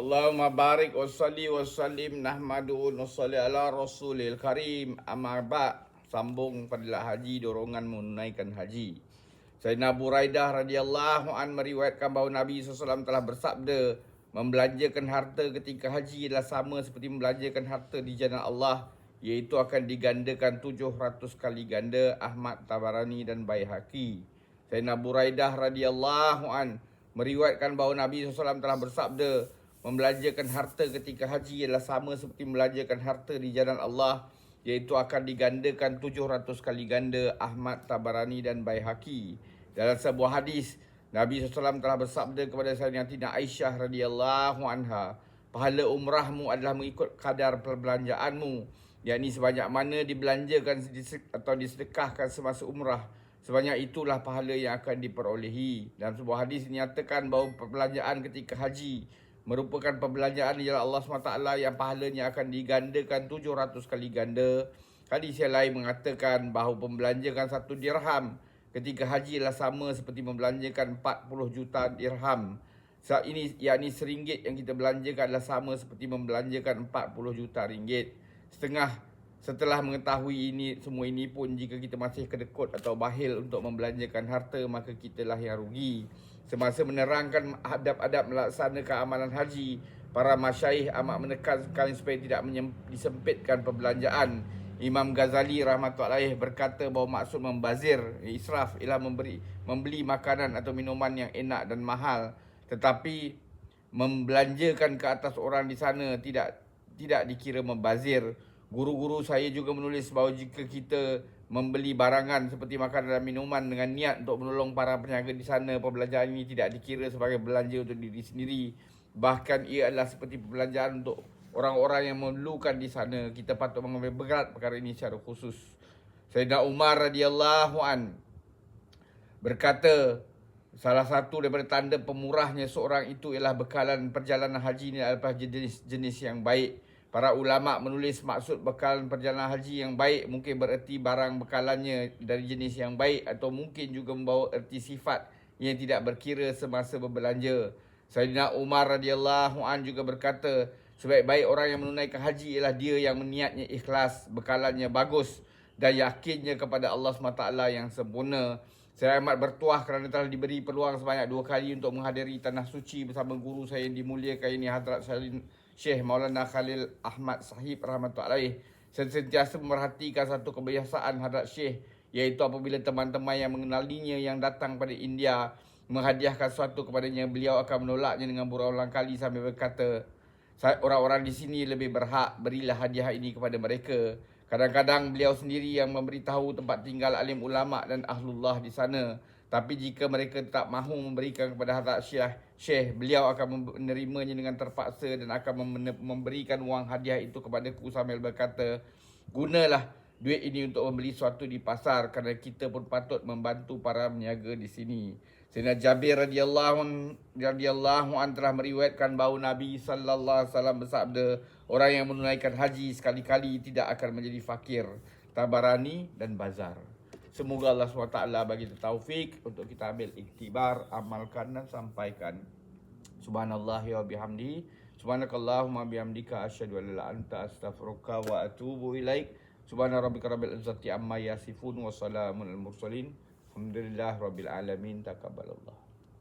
Allahumma barik wa salli wa sallim nahmadu wa salli ala rasulil karim amma ba'. Sambung pada haji, dorongan menunaikan haji. Sayyidina Buraidah radhiyallahu an meriwayatkan bahawa Nabi SAW telah bersabda, membelanjakan harta ketika haji adalah sama seperti membelanjakan harta di jalan Allah, iaitu akan digandakan 700 kali ganda. Ahmad, Tabarani dan Baihaqi. Sayyidina Buraidah radhiyallahu an meriwayatkan bahawa Nabi SAW telah bersabda, membelanjakan harta ketika haji adalah sama seperti membelanjakan harta di jalan Allah, iaitu akan digandakan 700 kali ganda. Ahmad, Tabarani dan Baihaqi. Dalam sebuah hadis, Nabi SAW telah bersabda kepada Sayyidatina Aisyah radhiyallahu anha, pahala umrahmu adalah mengikut kadar perbelanjaanmu, yakni sebanyak mana dibelanjakan atau disedekahkan semasa umrah, sebanyak itulah pahala yang akan diperolehi. Dalam sebuah hadis dinyatakan bahawa perbelanjaan ketika haji merupakan perbelanjaan di jalan Allah SWT yang pahalanya akan digandakan 700 kali ganda. Hadis yang lain mengatakan bahawa pembelanjakan 1 dirham ketika haji adalah sama seperti membelanjakan 40 juta dirham. Saat ini, yakni RM1 yang kita belanjakan adalah sama seperti membelanjakan 40 juta ringgit. Setelah mengetahui semua ini pun, jika kita masih kedekut atau bahil untuk membelanjakan harta, maka kitalah yang rugi. Semasa menerangkan adab-adab melaksanakan amalan haji, para masyaikh amat menekankan supaya tidak disempitkan perbelanjaan. Imam Ghazali rahmatullahi berkata bahawa maksud membazir, israf, ialah membeli makanan atau minuman yang enak dan mahal, tetapi membelanjakan ke atas orang di sana tidak dikira membazir. Guru-guru saya juga menulis bahawa jika kita membeli barangan seperti makanan dan minuman dengan niat untuk menolong para peniaga di sana, perbelanjaan ini tidak dikira sebagai belanja untuk diri sendiri. Bahkan ia adalah seperti perbelanjaan untuk orang-orang yang memerlukan di sana. Kita patut mengambil berat perkara ini secara khusus. Sayyidina Umar radhiyallahu an berkata, salah satu daripada tanda pemurahnya seorang itu ialah bekalan perjalanan haji ini adalah jenis yang baik. Para ulama menulis maksud bekalan perjalanan haji yang baik mungkin bererti barang bekalannya dari jenis yang baik, atau mungkin juga membawa erti sifat yang tidak berkira semasa berbelanja. Sayyidina Umar radhiyallahu an juga berkata, sebaik-baik orang yang menunaikan haji ialah dia yang niatnya ikhlas, bekalannya bagus dan yakinnya kepada Allah SWT yang sempurna. Saya amat bertuah kerana telah diberi peluang sebanyak 2 kali untuk menghadiri tanah suci bersama guru saya yang dimuliakan ini, Hadrat Syekh Maulana Khalil Ahmad Sahib rahmatullahi. Saya sentiasa memerhatikan satu kebiasaan Hadrat Syekh, iaitu apabila teman-teman yang mengenalinya yang datang pada India menghadiahkan sesuatu kepadanya, beliau akan menolaknya dengan berulang kali sambil berkata, orang-orang di sini lebih berhak, berilah hadiah ini kepada mereka. Kadang-kadang beliau sendiri yang memberitahu tempat tinggal alim ulama dan ahlullah di sana. Tapi jika mereka tak mahu memberikan kepada Hadrat Syekh, beliau akan menerimanya dengan terpaksa dan akan memberikan wang hadiah itu kepadaku sambil berkata, gunalah duit ini untuk membeli sesuatu di pasar, kerana kita pun patut membantu para peniaga di sini. Sayyidina Jabir radhiyallahu an telah meriwayatkan bahawa Nabi sallallahu alaihi wasallam bersabda, orang yang menunaikan haji sekali-kali tidak akan menjadi fakir. Tabarani dan Bazar. Semoga Allah SWT bagi kita taufik untuk kita ambil iktibar, amalkan dan sampaikan. Subhanallahi wa bihamdi. Subhanakallahumma bihamdika asyhadu an la ilaha illa anta astaghfiruka wa atubu ilaik. Subhana rabbika rabbil izzati amma yasifun wa salamun al mursalin. Alhamdulillah rabbil alamin. Taqabbalallah.